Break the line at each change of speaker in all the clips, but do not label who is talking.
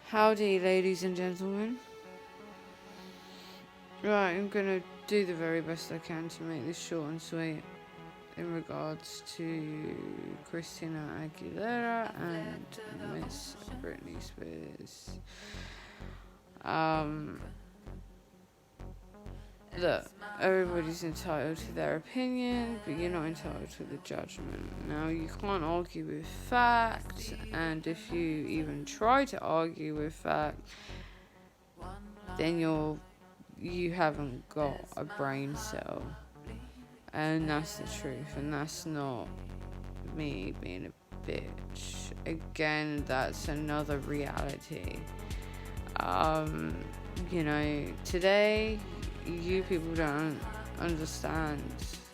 Howdy, ladies and gentlemen. Right, I'm gonna do the very best I can to make this short and sweet in regards to Christina Aguilera and Miss Britney Spears. Look, everybody's entitled to their opinion, but you're not entitled to the judgment. Now, you can't argue with fact, and if you even try to argue with fact, then you haven't got a brain cell. And that's the truth, and that's not me being a bitch. Again, that's another reality. Today, you people don't understand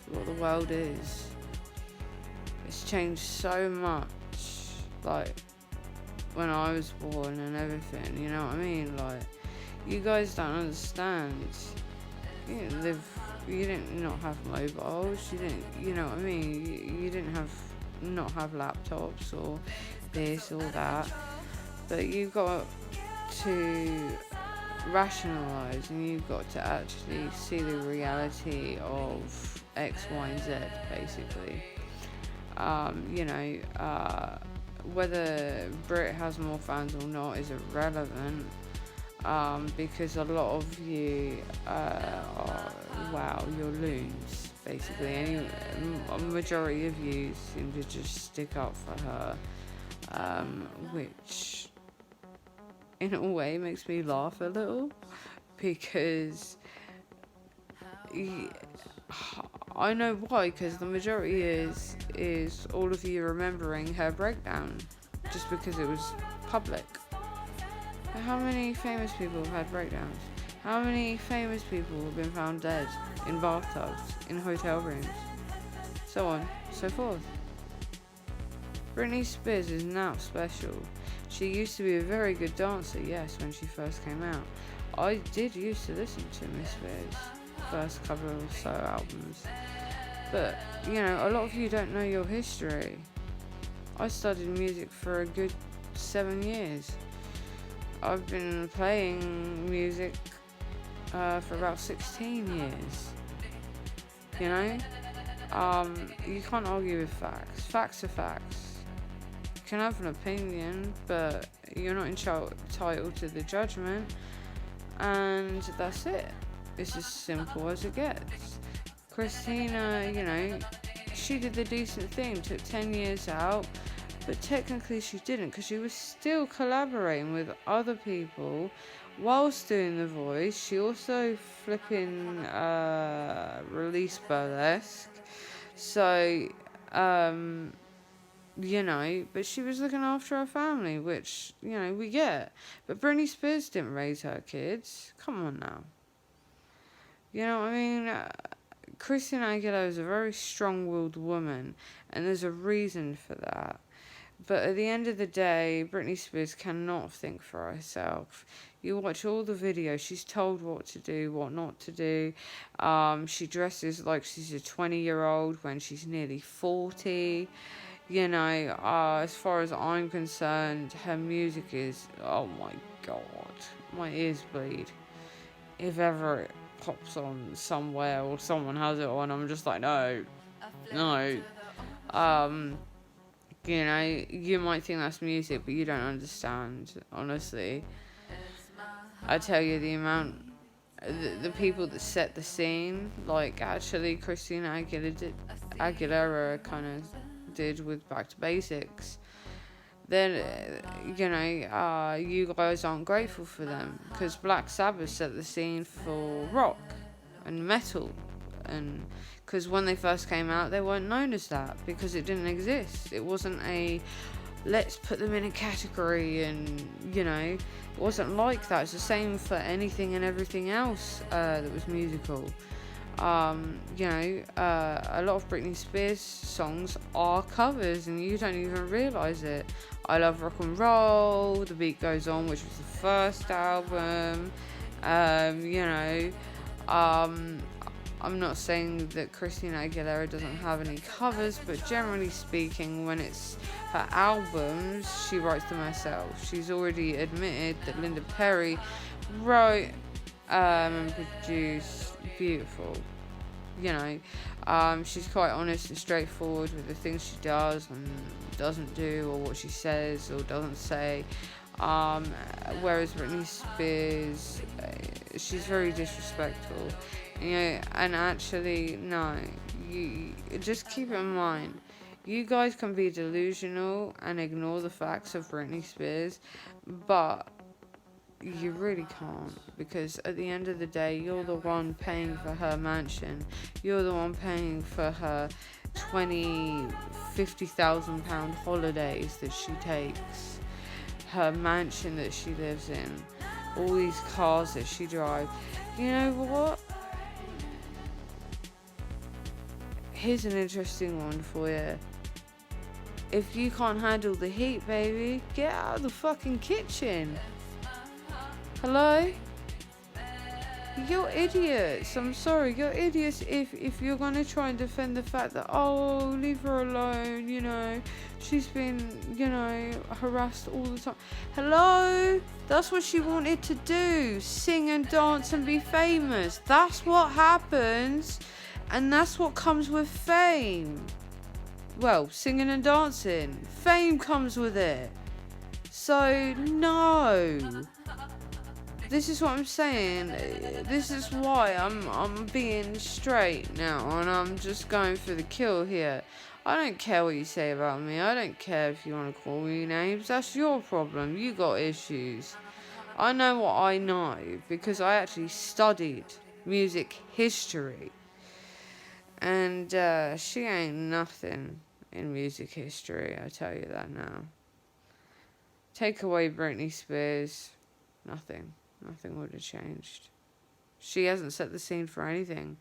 what the world is. It's changed so much, like, when I was born and everything, you know what I mean? Like, you guys don't understand. You didn't not have mobiles, you didn't, you know what I mean? You didn't not have laptops or this or that, but you got to rationalize and you've got to actually see the reality of X, Y, and Z, basically. Whether Brit has more fans or not is irrelevant, because a lot of you you're loons, basically. A majority of you seem to just stick up for her, which in a way makes me laugh a little, because I know why, because the majority is all of you remembering her breakdown just because it was public. How many famous people have had breakdowns? How many famous people have been found dead in bathtubs, in hotel rooms, so on, so forth? Britney Spears is now special. She used to be a very good dancer, yes, when she first came out. I did used to listen to Miss Spears' first couple of solo albums. But, a lot of you don't know your history. I studied music for a good 7 years. I've been playing music for about 16 years. You can't argue with facts. Facts are facts. You can have an opinion, but you're not entitled to the judgment, and that's it. It's as simple as it gets. Christina, she did the decent thing, took 10 years out, but technically she didn't, because she was still collaborating with other people whilst doing The Voice. She also flipping released Burlesque. So, but she was looking after her family, which, we get. But Britney Spears didn't raise her kids. Come on now. You know what I mean? Christina Aguilera is a very strong-willed woman, and there's a reason for that. But at the end of the day, Britney Spears cannot think for herself. You watch all the videos, she's told what to do, what not to do. She dresses like she's a 20-year-old when she's nearly 40. As far as I'm concerned, her music is, oh my God, my ears bleed. If ever it pops on somewhere or someone has it on, I'm just like, no. You might think that's music, but you don't understand, honestly. I tell you, the amount, the people that set the scene, like actually Christina Aguilera kind of did with Back to Basics, then, you guys aren't grateful for them, because Black Sabbath set the scene for rock and metal, and because when they first came out, they weren't known as that, because it didn't exist. It wasn't let's put them in a category, and, it wasn't like that. It's the same for anything and everything else that was musical. A lot of Britney Spears songs are covers, and you don't even realise it. I Love Rock and Roll, The Beat Goes On, which was the first album. I'm not saying that Christina Aguilera doesn't have any covers, but generally speaking, when it's her albums, she writes them herself. She's already admitted that Linda Perry wrote and produced Beautiful. You know, she's quite honest and straightforward with the things she does and doesn't do, or what she says or doesn't say. Whereas Britney Spears, she's very disrespectful. You know, and actually, no, you just keep in mind, you guys can be delusional and ignore the facts of Britney Spears, but you really can't, because at the end of the day, you're the one paying for her mansion. You're the one paying for her £50,000 holidays that she takes, her mansion that she lives in, all these cars that she drives. You know what? Here's an interesting one for you. If you can't handle the heat, baby, get out of the fucking kitchen. Hello? You're idiots. I'm sorry, you're idiots if you're gonna try and defend the fact that, oh, leave her alone, you know, she's been, you know, harassed all the time. Hello? That's what she wanted to do. Sing and dance and be famous. That's what happens. And that's what comes with fame. Well, singing and dancing. Fame comes with it. So, no. This is what I'm saying. This is why I'm being straight now, and I'm just going for the kill here. I don't care what you say about me. I don't care if you want to call me names. That's your problem. You got issues. I know what I know because I actually studied music history. And she ain't nothing in music history, I tell you that now. Take away Britney Spears, nothing. Nothing would have changed. She hasn't set the scene for anything.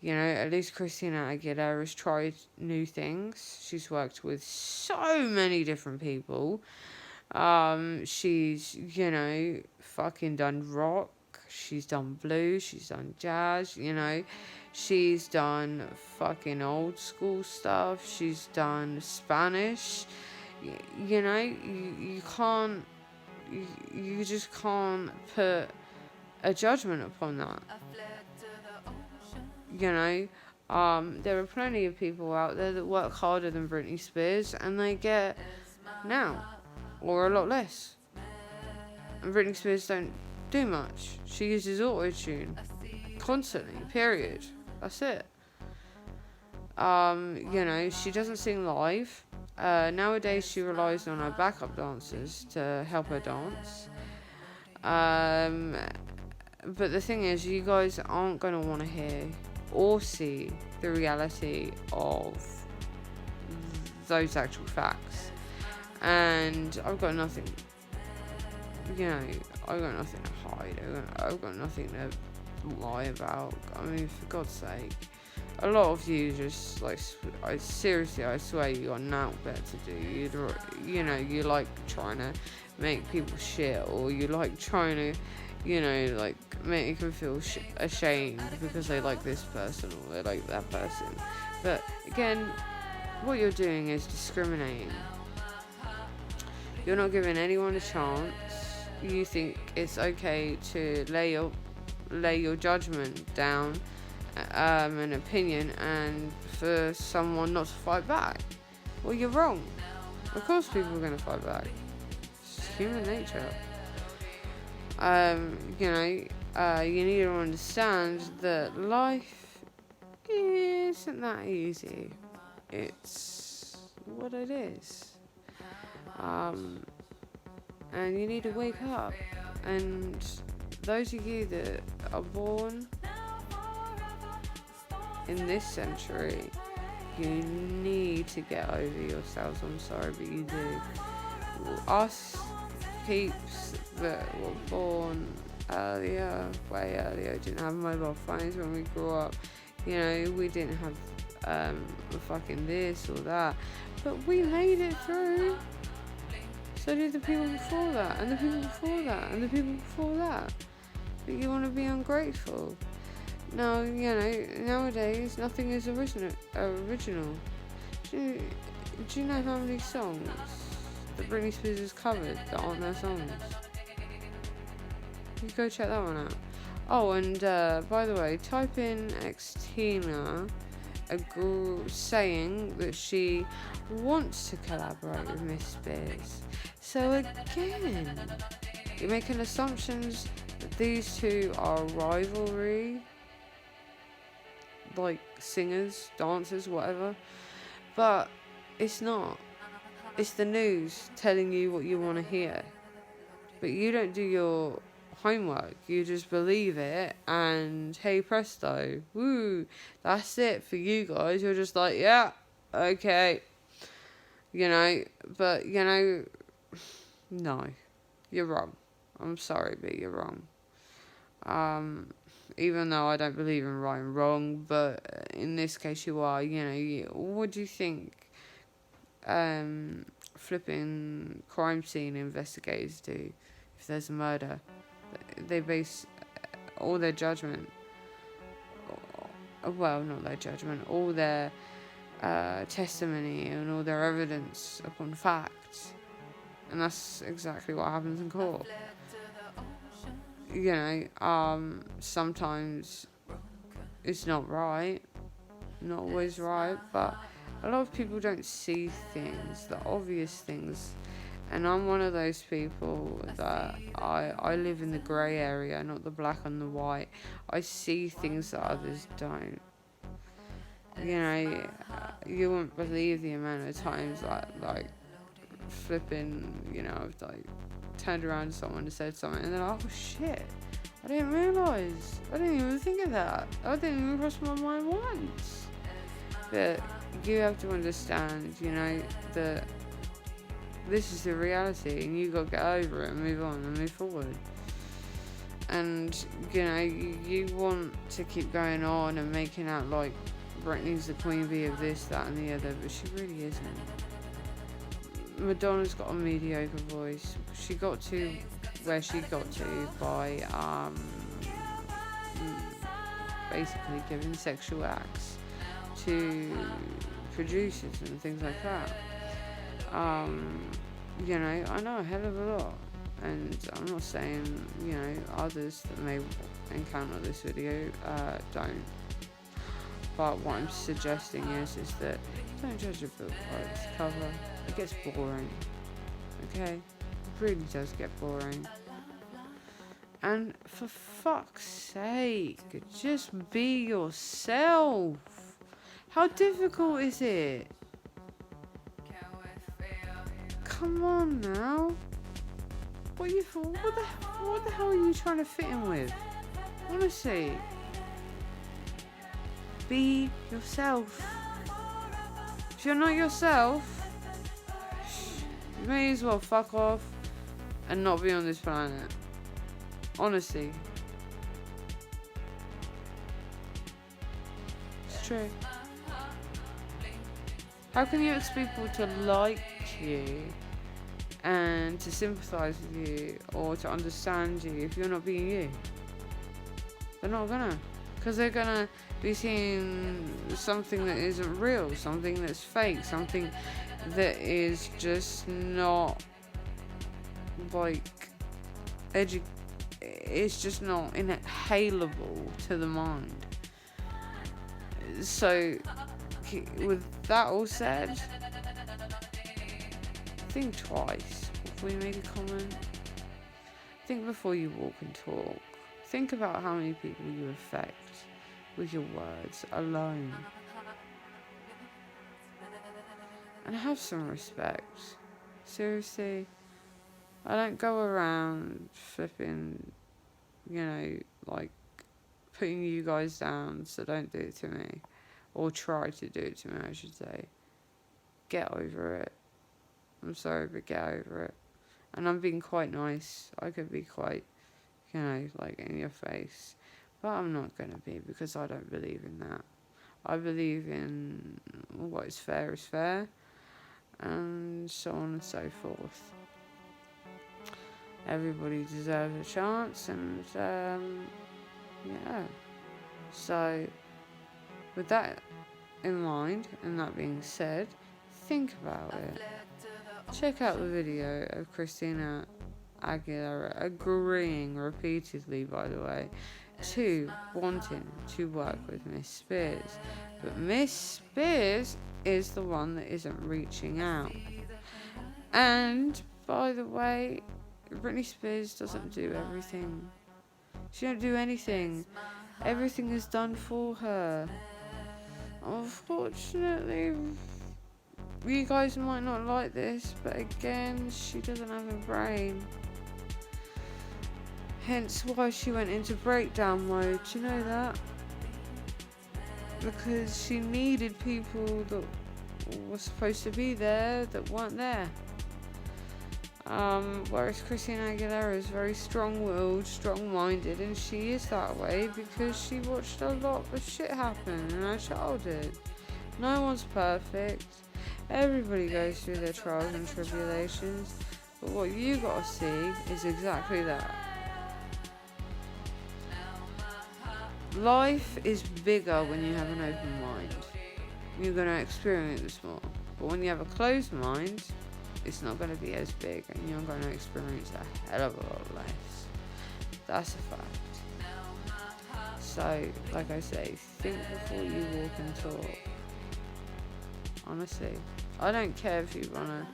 You know, at least Christina Aguilera has tried new things. She's worked with so many different people. She's, you know, fucking done rock. She's done blues. She's done jazz, you know. She's done fucking old school stuff. She's done Spanish. You know, you can't, you just can't put a judgment upon that. You know, there are plenty of people out there that work harder than Britney Spears and they get now, or a lot less. And Britney Spears don't do much. She uses auto-tune constantly, period. That's it. You know, she doesn't sing live. Nowadays she relies on her backup dancers to help her dance. But the thing is, you guys aren't going to want to hear or see the reality of those actual facts. And I've got nothing, you know, I've got nothing to hide. I've got nothing to lie about. I mean, for God's sake. A lot of you just, like, I swear you got nothing better to do. You know, you like trying to make people shit, or you like trying to, you know, like, make them feel ashamed because they like this person or they like that person. But, again, what you're doing is discriminating. You're not giving anyone a chance. You think it's okay to lay your judgment down, an opinion, and for someone not to fight back. Well, you're wrong. Of course people are going to fight back. It's human nature. You know, you need to understand that life isn't that easy. It's what it is. And you need to wake up. And those of you that are born in this century, you need to get over yourselves. I'm sorry, but you do. Us peeps that were born earlier, way earlier, didn't have mobile phones when we grew up. You know, we didn't have fucking this or that, but we made it through. So did the people before that, and the people before that, and the people before that. But you want to be ungrateful. No, nowadays nothing is original. Do you know how many songs that Britney Spears has covered that aren't their songs? You go check that one out. Oh, and by the way, type in Xtina saying that she wants to collaborate with Miss Spears. So again, you're making assumptions that these two are rivalry, like singers, dancers, whatever. But it's not. It's the news telling you what you want to hear. But you don't do your homework. You just believe it, and hey presto, woo, that's it for you guys. You're just like, yeah, okay. But no, you're wrong. I'm sorry, but you're wrong. Even though I don't believe in right and wrong, but in this case you are. What do you think flipping crime scene investigators do if there's a murder? They base all their judgment, well, not their judgment, all their testimony and all their evidence upon facts. And that's exactly what happens in court. Sometimes it's not right, not always right, but a lot of people don't see things, the obvious things. And I'm one of those people that I live in the grey area, not the black and the white. I see things that others don't. You wouldn't believe the amount of times like flipping, I've like turned around to someone and said something and they're like, oh shit, I didn't realise. I didn't even think of that. I didn't even cross my mind once. But you have to understand, that this is the reality and you got to get over it and move on and move forward. And, you want to keep going on and making out like Britney's the queen bee of this, that and the other, but she really isn't. Madonna's got a mediocre voice. She got to where she got to by basically giving sexual acts to producers and things like that. I know a hell of a lot, and I'm not saying others that may encounter this video don't. But what I'm suggesting is that don't judge a book by its cover. It gets boring. Okay? It really does get boring. And for fuck's sake, just be yourself. How difficult is it? Come on now. What the hell are you trying to fit in with? Honestly. Be yourself. If you're not yourself, you may as well fuck off and not be on this planet. Honestly. It's true. How can you expect people to like you and to sympathise with you or to understand you if you're not being you? They're not gonna. Because they're gonna be seeing something that isn't real, something that's fake, something that is just not like it's just not inhalable to the mind. So with that all said, think twice before you make a comment. Think before you walk and talk. Think about how many people you affect with your words alone. And have some respect. Seriously. I don't go around flipping, like putting you guys down, so don't do it to me. Or try to do it to me, I should say. Get over it. I'm sorry, but get over it. And I'm being quite nice. I could be quite, like in your face. But I'm not going to be, because I don't believe in that. I believe in what is fair, and so on and so forth. Everybody deserves a chance, and yeah. So, with that in mind, and that being said, think about it. Check out the video of Xtina Aguilera agreeing repeatedly, by the way, to wanting to work with Miss Spears. But Miss Spears is the one that isn't reaching out. And, by the way, Britney Spears doesn't do everything. She don't do anything. Everything is done for her. Unfortunately, you guys might not like this, but again, she doesn't have a brain. Hence why she went into breakdown mode. Do you know that? Because she needed people that were supposed to be there that weren't there. Whereas Xtina Aguilera is very strong-willed, strong-minded, and she is that way because she watched a lot of shit happen in her childhood. No one's perfect. Everybody goes through their trials and tribulations, but what you gotta see is exactly that. Life is bigger when you have an open mind. You're gonna experience more. But when you have a closed mind, it's not going to be as big, and you're going to experience a hell of a lot less. That's a fact. So, like I say, think before you walk and talk. Honestly, I don't care if you want to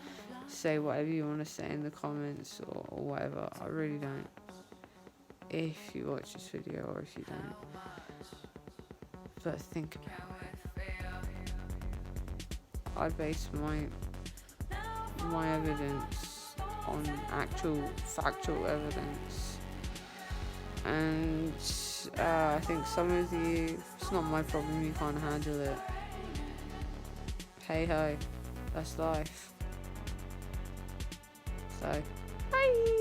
say whatever you want to say in the comments or whatever. I really don't. If you watch this video or if you don't. But think about it. I base my evidence on actual factual evidence, and I think some of you, it's not my problem, you can't handle it. Hey ho, that's life. So bye.